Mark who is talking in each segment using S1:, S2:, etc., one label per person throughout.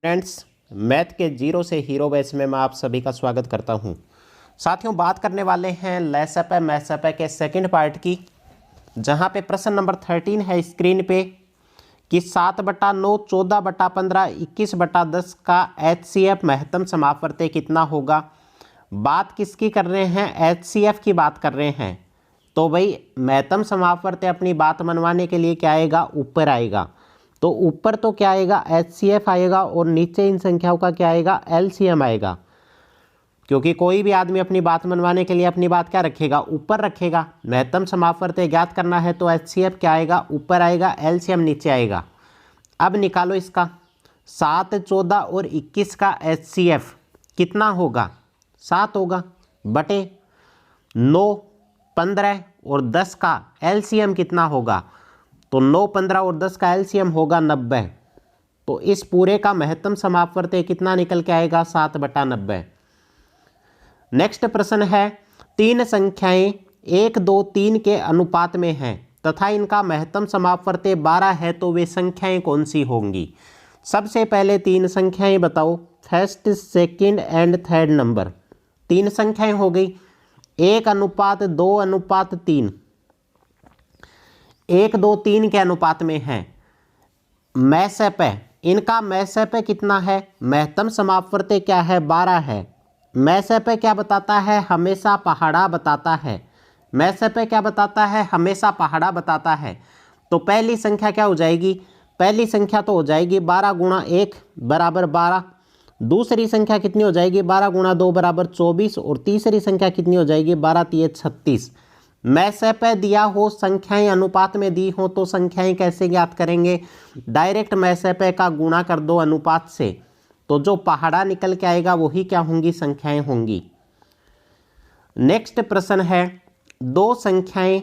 S1: Friends, math के zero से hero batch में मैं आप सभी का स्वागत करता हूं। साथियों, बात करने वाले हैं लेसअप है मैथसअप है के सेकंड पार्ट की, जहां पे प्रश्न नंबर 13 है स्क्रीन पे कि 7/9, 14/15, 21/10 का HCF महत्तम समापवर्त्य कितना होगा। बात किसकी कर रहे हैं? HCF की बात कर रहे हैं। तो भाई महत्तम समापवर्त्य अपनी बात मनवाने के लिए क्या आएगा? ऊपर आएगा। तो ऊपर तो क्या आएगा? HCF आएगा और नीचे इन संख्याओं का क्या आएगा? LCM आएगा। क्योंकि कोई भी आदमी अपनी बात मनवाने के लिए अपनी बात क्या रखेगा? ऊपर रखेगा। महत्तम समापवर्त्य ज्ञात करना है तो HCF क्या आएगा? ऊपर आएगा, LCM नीचे आएगा। अब निकालो इसका 7, 14 और 21 का HCF कितना होगा? 7 होगा बटे 9, 15 और 10 का LCM कितना होगा? तो 9, 15 और 10 का LCM होगा 90। तो इस पूरे का महत्तम समापवर्त्य कितना निकल के आएगा? 7/90। नेक्स्ट प्रश्न है, तीन संख्याएं 1, 2, 3 के अनुपात में हैं तथा इनका महत्तम समापवर्त्य 12 है, तो वे संख्याएं कौन सी होंगी? सबसे पहले तीन संख्याएं बताओ, first, second and third number. तीन संख्याएं हो गई, 1:2:3। 1, 2, 3 के अनुपात में है। मैसअप है, इनका मैसअप कितना है? महत्तम समापवर्त्य क्या है? 12 है। मैसअप क्या बताता है? हमेशा पहाड़ा बताता है। मैसअप क्या बताता है? हमेशा पहाड़ा बताता है। तो पहली संख्या क्या हो जाएगी? पहली संख्या तो हो जाएगी 12 × 1 = 12। दूसरी संख्या कितनी हो जाएगी? 12 × 2 = 24। और तीसरी संख्या कितनी हो जाएगी? 12 × 3 = 36। मैसअप दिया हो, संख्याएं अनुपात में दी हो, तो संख्याएं कैसे ज्ञात करेंगे? डायरेक्ट मैसअप का गुणा कर दो अनुपात से, तो जो पहाड़ा निकल के आएगा वही क्या होंगी? संख्याएं होंगी। नेक्स्ट प्रश्न है, दो संख्याएं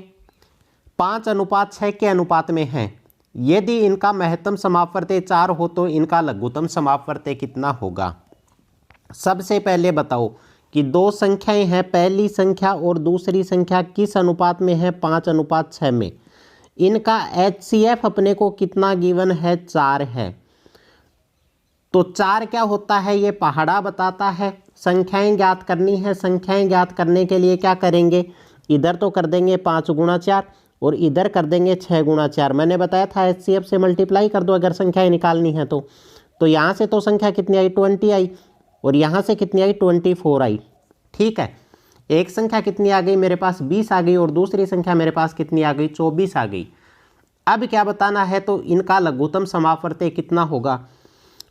S1: 5:6 के अनुपात में हैं। यदि इनका महत्तम समापवर्त्य 4 हो तो इनका लघुत्तम समापवर्त्य कितना होगा? सबसे पहले बताओ कि दो संख्याएं हैं, पहली संख्या और दूसरी संख्या किस अनुपात में है? 5:6 में। इनका HCF अपने को कितना गिवन है? 4 है। तो 4 क्या होता है? ये पहाड़ा बताता है। संख्याएं ज्ञात करनी है। संख्याएं ज्ञात करने के लिए क्या करेंगे? इधर तो कर देंगे 5 × 4 और इधर कर देंगे 6 × 4। मैंने बताया था HCF से मल्टीप्लाई कर दो अगर संख्याएं निकालनी है तो यहाँ से तो संख्या कितनी आई? 20 आई और यहाँ से कितनी आई? 24 आई। ठीक है, एक संख्या कितनी आ गई मेरे पास? 20 आ गई और दूसरी संख्या मेरे पास कितनी आ गई? 24 आ गई। अब क्या बताना है? तो इनका लघुत्तम समापवर्त्य कितना होगा?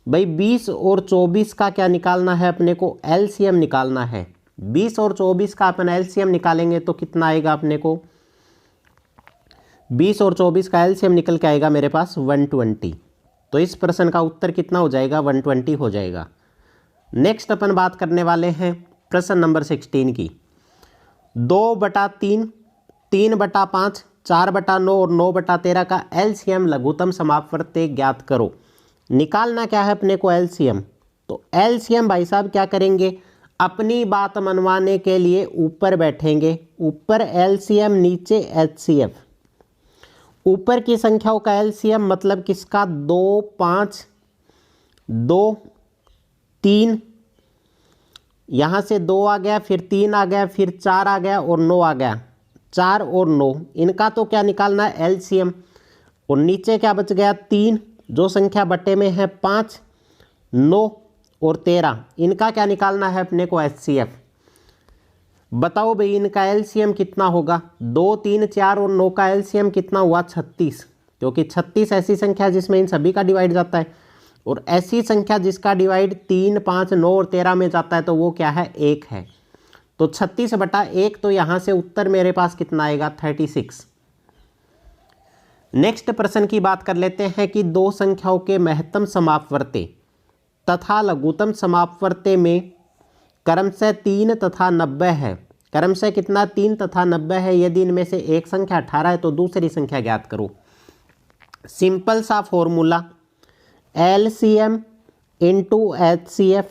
S1: भाई 20 और 24 का क्या निकालना है अपने को? LCM निकालना है। 20 और 24 का अपन LCM निकालेंगे तो कितना आएगा अपने को? 20 और 24 का LCM निकल के आएगा मेरे पास 120। तो इस प्रश्न का उत्तर कितना हो जाएगा? 120 हो जाएगा। नेक्स्ट अपन बात करने वाले हैं प्रश्न नंबर 16 की। 2/3, 3/5, 4/9 और 9/13 का LCM लघुत्तम समापवर्त्य ज्ञात करो। निकालना क्या है अपने को? LCM। तो LCM भाई साहब क्या करेंगे? अपनी बात मनवाने के लिए ऊपर बैठेंगे। ऊपर LCM, नीचे HCF। ऊपर की संख्याओं का LCM मतलब किसका? 2, 5, 2, 3, यहाँ से 2 आ गया, फिर 3 आ गया, फिर 4 आ गया और 9 आ गया। 4 और 9 इनका तो क्या निकालना है? LCM। और नीचे क्या बच गया? 3, जो संख्या बट्टे में है 5, 9 और 13, इनका क्या निकालना है अपने को? HCF। बताओ भाई इनका LCM कितना होगा? 2, 3, 4 और 9 का LCM कितना हुआ? 36। क्योंकि 36 ऐसी संख्या जिसमें इन सभी का डिवाइड जाता है और ऐसी संख्या जिसका डिवाइड 3, 5, 9 और 13 में जाता है तो वो क्या है? 1 है। तो 36/1, तो यहाँ से उत्तर मेरे पास कितना आएगा? 36। नेक्स्ट प्रश्न की बात कर लेते हैं कि दो संख्याओं के महत्तम समापवर्त्य तथा लघुत्तम समापवर्त्य में क्रमशः 3 तथा 90 है। क्रमशः कितना? 3 तथा 90 है। यदि इनमें से एक संख्या 18 है तो दूसरी संख्या ज्ञात करो। सिंपल सा फॉर्मूला, LCM इंटू HCF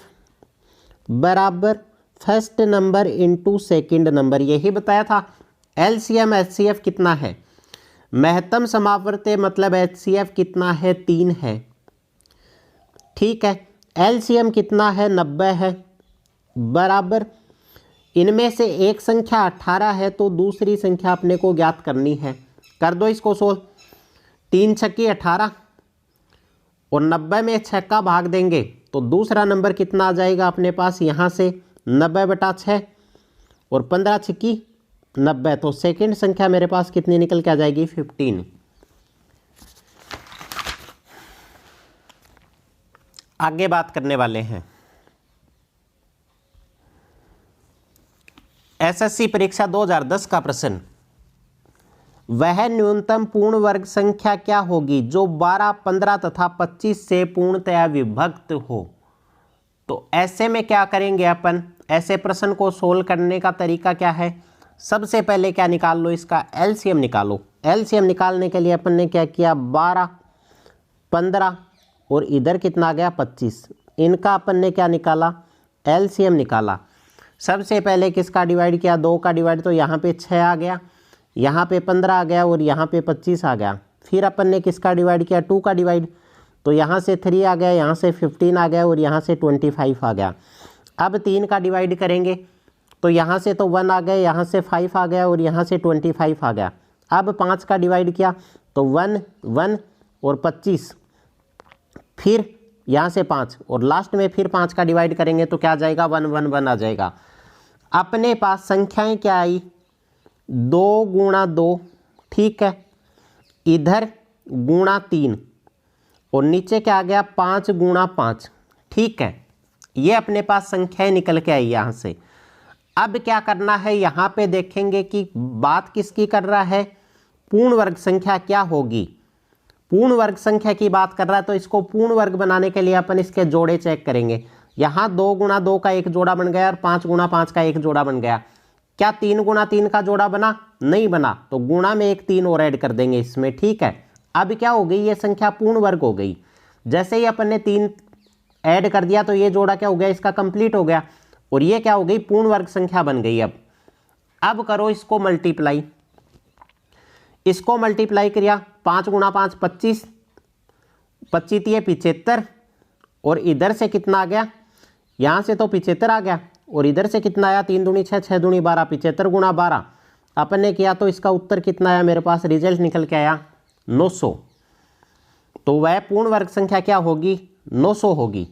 S1: बराबर first number into second number. यही बताया था। LCM HCF कितना है? महत्तम समापवर्त्य मतलब HCF कितना है? 3 है। ठीक है, एलसीएम कितना है 90 है, बराबर इनमें से एक संख्या 18 है तो दूसरी संख्या अपने को ज्ञात करनी है। कर दो इसको सोल्व। 3 छक्की 18 और 90 में 6 का भाग देंगे तो दूसरा नंबर कितना आ जाएगा अपने पास यहाँ से 90/6 और 15 छक्की 90, तो सेकंड संख्या मेरे पास कितनी निकल के आ जाएगी 15। आगे बात करने वाले हैं एसएससी परीक्षा 2010 का प्रश्न, वह न्यूनतम पूर्ण वर्ग संख्या क्या होगी जो 12, 15 तथा 25 से पूर्णतया विभक्त हो। तो ऐसे में क्या करेंगे अपन, ऐसे प्रश्न को सोल्व करने का तरीका क्या है, सबसे पहले क्या निकाल लो, इसका एलसीएम निकालो। एलसीएम निकालने के लिए अपन ने क्या किया 12, 15 और इधर कितना आ गया 25, इनका अपन ने क्या निकाला एलसीएम निकाला। सबसे पहले किसका डिवाइड किया 2 का डिवाइड, तो यहाँ पे 6 आ गया, यहाँ पे 15 आ गया और यहाँ पे 25 आ गया। फिर अपन ने किसका डिवाइड किया 2 का डिवाइड, तो यहाँ से 3 आ गया, यहाँ से 15 आ गया और यहाँ से 25 आ गया। अब 3 का डिवाइड करेंगे तो यहाँ से तो 1 आ गया, यहाँ से 5 आ गया और यहाँ से 25 आ गया। अब 5 का डिवाइड किया तो 1, 1 और 25, फिर यहाँ से 5 और लास्ट में फिर 5 का डिवाइड करेंगे तो क्या आ जाएगा 1, 1, 1 आ जाएगा। अपने पास संख्याएं क्या आई 2 गुणा 2, ठीक है, इधर गुणा 3 और नीचे क्या आ गया 5 गुणा 5, ठीक है। ये अपने पास संख्याएं निकल के आई यहाँ से। अब क्या करना है, यहाँ पे देखेंगे कि बात किसकी कर रहा है, पूर्ण वर्ग संख्या क्या होगी। पूर्ण वर्ग संख्या की बात कर रहा है तो इसको पूर्ण वर्ग बनाने के लिए अपन इसके जोड़े चेक करेंगे। यहाँ 2 गुणा 2 का एक जोड़ा बन गया और 5 गुणा 5 का एक जोड़ा बन गया। क्या 3 गुणा 3 का जोड़ा बना, नहीं बना, तो गुणा में एक 3 और ऐड कर देंगे इसमें, ठीक है। अब क्या हो गई, ये संख्या पूर्ण वर्ग हो गई। जैसे ही अपन ने 3 ऐड कर दिया तो ये जोड़ा क्या हो गया, इसका कंप्लीट हो गया और ये क्या हो गई पूर्ण वर्ग संख्या बन गई। अब करो इसको मल्टीप्लाई, इसको मल्टीप्लाई किया 5 गुणा 5 25, 25 75 और इधर से कितना आ गया, यहाँ से तो 75 आ गया और इधर से कितना आया 3 दूनी 6, 6 दूनी 12, 75 गुणा 12 अपन ने किया तो इसका उत्तर कितना आया, मेरे पास रिजल्ट निकल के आया 900। तो वह पूर्ण वर्ग संख्या क्या होगी 900 होगी।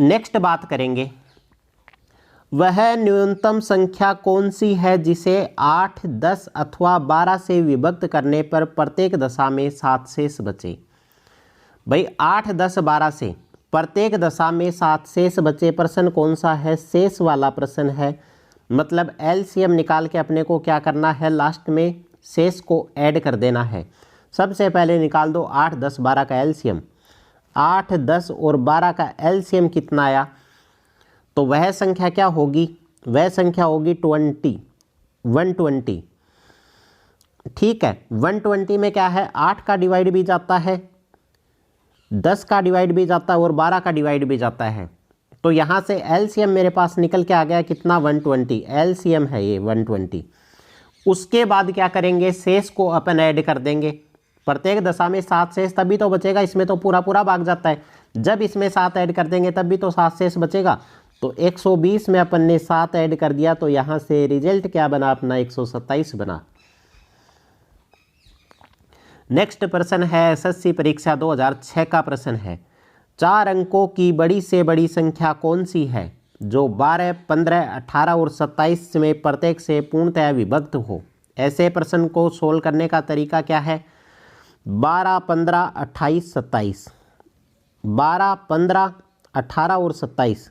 S1: नेक्स्ट बात करेंगे, वह न्यूनतम संख्या कौन सी है जिसे 8, 10 अथवा 12 से विभक्त करने पर प्रत्येक दशा में 7 शेष बचे। भाई 8, 10, 12 से प्रत्येक दशा में 7 शेष बचे, प्रश्न कौन सा है, शेष वाला प्रश्न है। मतलब एलसीएम निकाल के अपने को क्या करना है, लास्ट में शेष को ऐड कर देना है। सबसे पहले निकाल दो 8, 10, 12 का एलसीएम। 8, 10 और 12 का एलसीएम कितना आया, तो वह संख्या क्या होगी, वह संख्या होगी 120, ठीक है। 120 में क्या है 8 का डिवाइड भी जाता है, 10 का डिवाइड भी जाता है और 12 का डिवाइड भी जाता है। तो यहाँ से एलसीएम मेरे पास निकल के आ गया कितना 120, एलसीएम है ये 120। उसके बाद क्या करेंगे, शेष को अपन ऐड कर देंगे। प्रत्येक दशा में 7 शेष तभी तो बचेगा, इसमें तो पूरा पूरा भाग जाता है। जब इसमें 7 ऐड कर देंगे तब भी तो 7 शेष बचेगा। तो 120 में अपन ने 7 ऐड कर दिया तो यहाँ से रिजल्ट क्या बना अपना 127 बना। नेक्स्ट प्रश्न है एसएससी परीक्षा 2006 का प्रश्न है, 4 अंकों की बड़ी से बड़ी संख्या कौन सी है जो 12, 15, 18 और 27 में प्रत्येक से पूर्णतया विभक्त हो। ऐसे प्रश्न को सोल्व करने का तरीका क्या है, 12, 15, 28, 27, 12, 15, 18 और 27।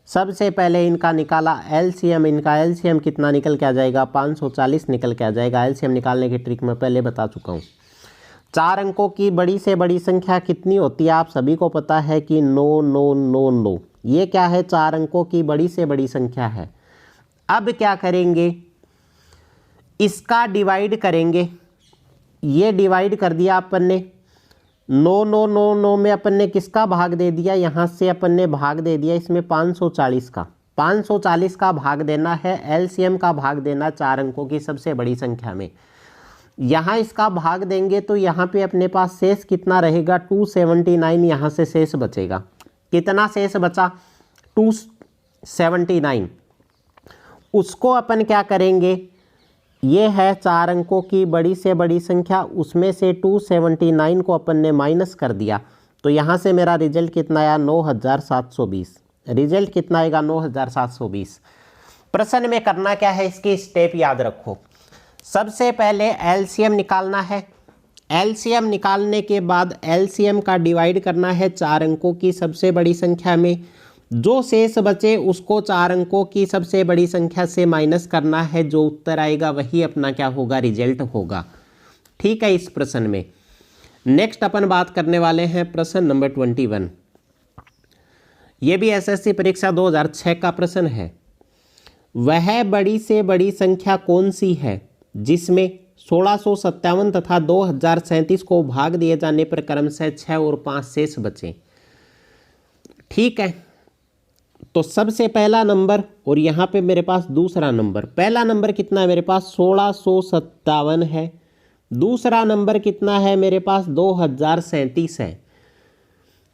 S1: सबसे पहले इनका निकाला एलसीएम, इनका एलसीएम कितना निकल के आ जाएगा 540 निकल के आ जाएगा। एलसीएम निकालने की ट्रिक मैं पहले बता चुका हूँ। 4 अंकों की बड़ी से बड़ी संख्या कितनी होती है, आप सभी को पता है कि 9, 9, 9, 9। ये क्या है 4 अंकों की बड़ी से बड़ी संख्या है। अब क्या करेंगे, इसका डिवाइड करेंगे। ये डिवाइड कर दिया अपन ने, 9, 9, 9, 9 में अपन ने किसका भाग दे दिया, यहाँ से अपन ने भाग दे दिया इसमें 540 का। 540 का भाग देना है, एलसीएम का भाग देना 4 अंकों की सबसे बड़ी संख्या में। यहाँ इसका भाग देंगे तो यहाँ पे अपने पास शेष कितना रहेगा 279, यहाँ से शेष बचेगा। कितना शेष बचा 279। उसको अपन क्या करेंगे, ये है 4 अंकों की बड़ी से बड़ी संख्या, उसमें से 279 को अपन ने माइनस कर दिया तो यहाँ से मेरा रिजल्ट कितना आया 9720। रिजल्ट कितना आएगा 9720। प्रश्न में करना क्या है, इसकी स्टेप याद रखो। सबसे पहले एलसीएम निकालना है। एलसीएम निकालने के बाद एलसीएम का डिवाइड करना है 4 अंकों की सबसे बड़ी संख्या में। जो शेष बचे उसको 4 अंकों की सबसे बड़ी संख्या से माइनस करना है। जो उत्तर आएगा वही अपना क्या होगा, रिजल्ट होगा। ठीक है। इस प्रश्न में नेक्स्ट अपन बात करने वाले हैं प्रश्न नंबर 21। ये भी एसएससी परीक्षा 2006 का प्रश्न है। वह बड़ी से बड़ी संख्या कौन सी है जिसमें 1657 तथा 2037 को भाग दिए जाने पर क्रमशः 6 और 5 शेष बचे। ठीक है, तो सबसे पहला नंबर और यहाँ पे मेरे पास दूसरा नंबर। पहला नंबर कितना है मेरे पास 1657 है। दूसरा नंबर कितना है मेरे पास 2037 है।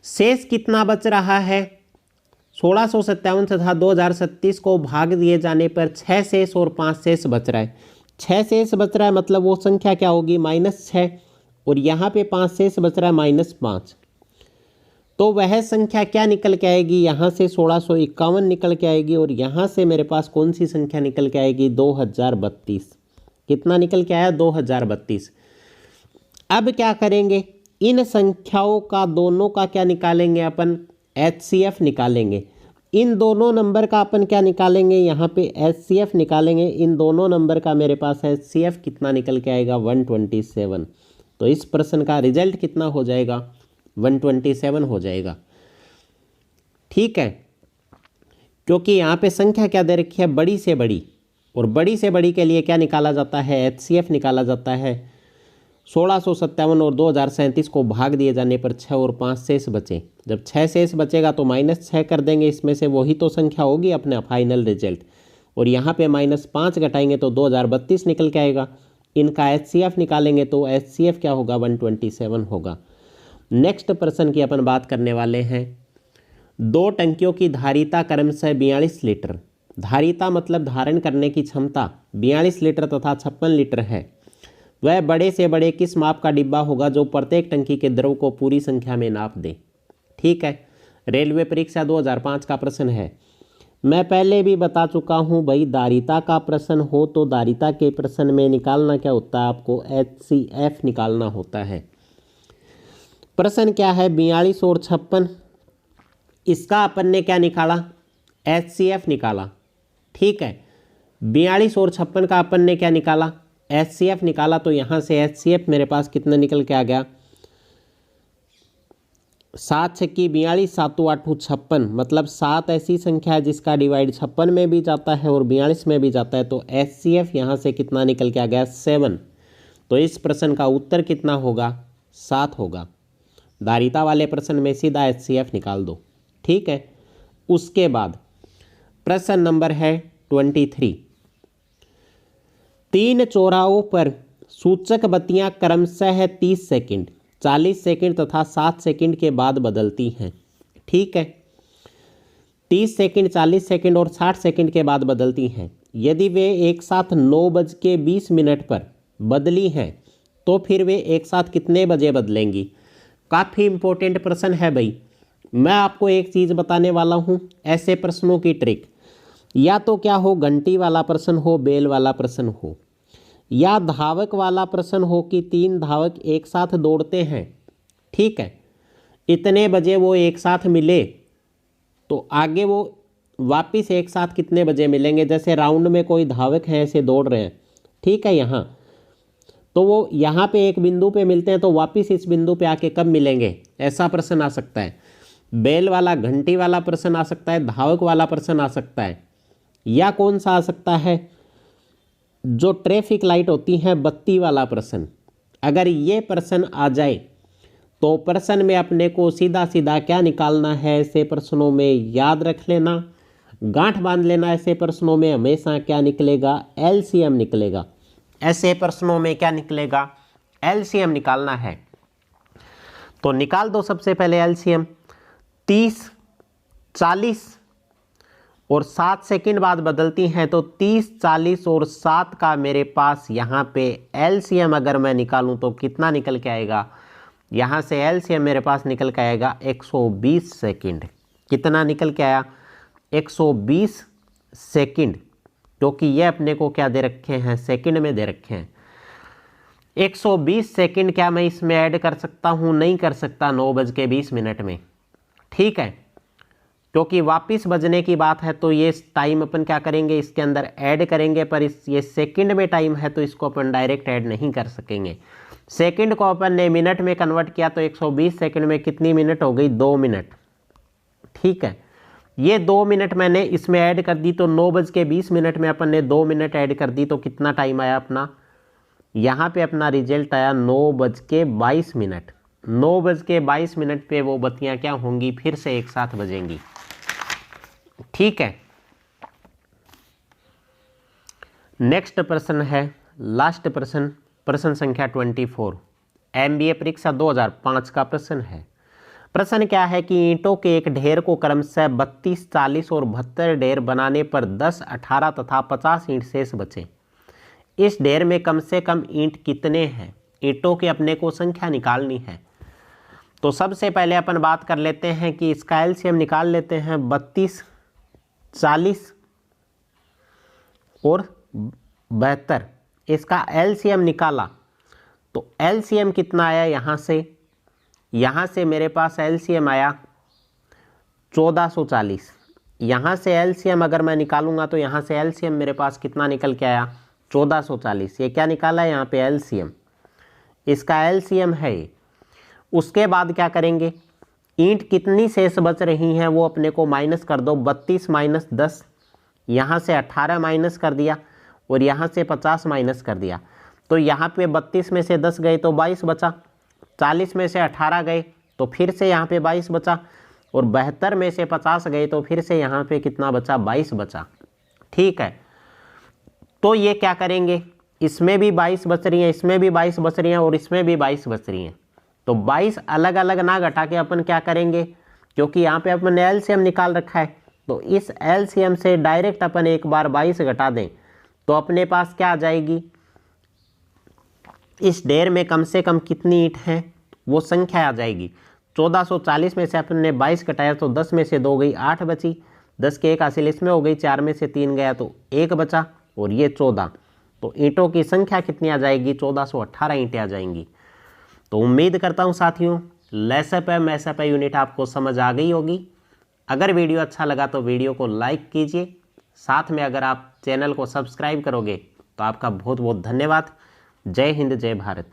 S1: शेष कितना बच रहा है 1657 तथा 2037 को भाग दिए जाने पर 6 शेष और 5 शेष बच रहा है। 6 शेष बच रहा है मतलब वो संख्या क्या होगी -6, और यहाँ पे 5 शेष बच रहा है -5। तो वह संख्या क्या निकल के आएगी, यहाँ से 1651 निकल के आएगी और यहाँ से मेरे पास कौन सी संख्या निकल के आएगी 2032। कितना निकल के आया 2032। अब क्या करेंगे, इन संख्याओं का दोनों का क्या निकालेंगे अपन, HCF निकालेंगे। इन दोनों नंबर का अपन क्या निकालेंगे, यहाँ पे HCF निकालेंगे। इन दोनों नंबर का मेरे पास HCF कितना निकल के आएगा 127। तो इस प्रश्न का रिजल्ट कितना हो जाएगा 127 हो जाएगा। ठीक है, क्योंकि यहाँ पे संख्या क्या दे रखी है बड़ी से बड़ी, और बड़ी से बड़ी के लिए क्या निकाला जाता है HCF निकाला जाता है। 1657 और 2037 को भाग दिए जाने पर 6 और 5 शेष बचे। जब 6 शेष बचेगा तो -6 कर देंगे, इसमें से वही तो संख्या होगी अपना फाइनल रिजल्ट। और यहाँ पे -5 घटाएंगे तो 2032 निकल के आएगा। इनका HCF निकालेंगे तो HCF क्या होगा 127 होगा। नेक्स्ट प्रश्न की अपन बात करने वाले हैं। 2 टंकियों की धारिता क्रमशः 42 लीटर, धारिता मतलब धारण करने की क्षमता 42 लीटर तथा 56 लीटर है। वह बड़े से बड़े किस माप का डिब्बा होगा जो प्रत्येक टंकी के द्रव को पूरी संख्या में नाप दे। ठीक है, रेलवे परीक्षा 2005 का प्रश्न है। मैं पहले भी बता चुका हूं भाई, धारिता का प्रश्न हो तो धारिता के प्रश्न में निकालना क्या होता है, आपको HCF निकालना होता है। प्रश्न क्या है 42 और 56, इसका अपन ने क्या निकाला HCF निकाला। ठीक है, 42 और 56 का अपन ने क्या निकाला HCF निकाला। तो यहाँ से HCF मेरे पास कितना निकल के आ गया 7 छक्की 42 7 8 56, मतलब 7 ऐसी संख्या है जिसका डिवाइड 56 में भी जाता है और 42 में भी जाता है। तो HCF यहाँ से कितना निकल के आ गया 7। तो इस प्रश्न का उत्तर कितना होगा 7 होगा। धारिता वाले प्रश्न में सीधा HCF निकाल दो। ठीक है, उसके बाद प्रश्न नंबर है 23। 3 चौराहों पर सूचक बत्तियां क्रमशः 30 सेकंड, 40 सेकंड तथा 7 सेकंड के बाद बदलती हैं। ठीक है, 30 सेकंड, 40 सेकंड और 60 सेकंड के बाद बदलती हैं। यदि वे एक साथ 9:20 पर बदली हैं तो फिर वे एक साथ कितने बजे बदलेंगी। काफ़ी इंपॉर्टेंट प्रश्न है भाई। मैं आपको एक चीज़ बताने वाला हूँ, ऐसे प्रश्नों की ट्रिक, या तो क्या हो घंटी वाला प्रश्न हो, बेल वाला प्रश्न हो, या धावक वाला प्रश्न हो कि 3 धावक एक साथ दौड़ते हैं। ठीक है, इतने बजे वो एक साथ मिले तो आगे वो वापस एक साथ कितने बजे मिलेंगे। जैसे राउंड में कोई धावक हैं ऐसे दौड़ रहे हैं, ठीक है, यहाँ तो वो यहाँ पे एक बिंदु पे मिलते हैं तो वापस इस बिंदु पे आके कब मिलेंगे, ऐसा प्रश्न आ सकता है। बेल वाला घंटी वाला प्रश्न आ सकता है, धावक वाला प्रश्न आ सकता है, या कौन सा आ सकता है जो ट्रैफिक लाइट होती है बत्ती वाला प्रश्न। अगर ये प्रश्न आ जाए तो प्रश्न में अपने को सीधा सीधा क्या निकालना है, ऐसे प्रश्नों में याद रख लेना, गांठ बांध लेना। ऐसे प्रश्नों में हमेशा क्या निकलेगा LCM निकलेगा। ऐसे प्रश्नों में क्या निकलेगा, एलसीएम निकालना है। तो निकाल दो सबसे पहले एलसीएम। 30, 40 और 7 सेकंड बाद बदलती हैं, तो 30, 40 और 7 का मेरे पास यहाँ पे एलसीएम अगर मैं निकालूं तो कितना निकल के आएगा, यहाँ से एलसीएम मेरे पास निकल के आएगा 120 सेकंड। कितना निकल के आया, 120 सेकंड, क्योंकि ये अपने को क्या दे रखे हैं, सेकंड में दे रखे हैं। 120 सेकंड क्या मैं इसमें ऐड कर सकता हूँ, नहीं कर सकता 9:20 में, ठीक है, क्योंकि वापस बजने की बात है तो ये टाइम अपन क्या करेंगे, इसके अंदर ऐड करेंगे, पर ये सेकंड में टाइम है तो इसको अपन डायरेक्ट ऐड नहीं कर सकेंगे। सेकंड को अपन ने मिनट में कन्वर्ट किया तो 120 सेकंड में कितनी मिनट हो गई, 2 मिनट, ठीक है। ये 2 मिनट मैंने इसमें ऐड कर दी, तो 9:20 में अपन ने 2 मिनट ऐड कर दी, तो कितना टाइम आया अपना, यहाँ पे अपना रिजल्ट आया 9:22। 9:22 पे वो बत्तियां क्या होंगी, फिर से एक साथ बजेंगी, ठीक है। नेक्स्ट प्रश्न है, लास्ट प्रश्न, प्रश्न संख्या 24, एमबीए परीक्षा 2005 का प्रश्न है। प्रश्न क्या है कि ईंटों के एक ढेर को क्रमशः 32, 40 और 72 ढेर बनाने पर 10, 18 तथा 50 ईंट शेष बचे। इस ढेर में कम से कम ईंट कितने हैं, ईंटों की अपने को संख्या निकालनी है। तो सबसे पहले अपन बात कर लेते हैं कि इसका एलसीएम निकाल लेते हैं। 32, 40 और 72, इसका एलसीएम निकाला तो एलसीएम कितना आया, यहाँ से मेरे पास एलसीएम आया 1440। यहाँ से एलसीएम अगर मैं निकालूंगा तो यहाँ से एलसीएम मेरे पास कितना निकल के आया, 1440। ये क्या निकाला है यहाँ पे, एलसीएम, इसका एलसीएम है। उसके बाद क्या करेंगे, ईंट कितनी शेष बच रही हैं वो अपने को माइनस कर दो। 32 माइनस 10, यहाँ से 18 माइनस कर दिया और यहाँ से 50 माइनस कर दिया, तो यहाँ पे 32 में से 10 गए तो 22 बचा, 40 में से 18 गए तो फिर से यहाँ पे 22 बचा, और 72 में से 50 गए तो फिर से यहाँ पे कितना बचा, 22 बचा, ठीक है। तो ये क्या करेंगे, इसमें भी 22 बच रही हैं, इसमें भी 22 बच रही हैं और इसमें भी 22 बच रही हैं, तो 22 अलग अलग ना घटा के अपन क्या करेंगे, क्योंकि यहाँ पे अपन ने एलसीएम निकाल रखा है, तो इस एलसीएम से डायरेक्ट अपन एक बार 22 घटा दें तो अपने पास क्या आ जाएगी, इस ढेर में कम से कम कितनी ईंट है वो संख्या आ जाएगी। 1440 में से अपन ने 22 घटाया तो 10 में से 2 गई, 8 बची, 10 के 1 हासिल इसमें हो गई, 4 में से 3 गया तो 1 बचा और ये 14, तो ईंटों की संख्या कितनी आ जाएगी, 1418 ईंटें आ जाएंगी। तो उम्मीद करता हूँ साथियों लेसअप है मैसअप है यूनिट आपको समझ आ गई होगी। अगर वीडियो अच्छा लगा तो वीडियो को लाइक कीजिए, साथ में अगर आप चैनल को सब्सक्राइब करोगे तो आपका बहुत बहुत धन्यवाद। जय हिंद, जय भारत।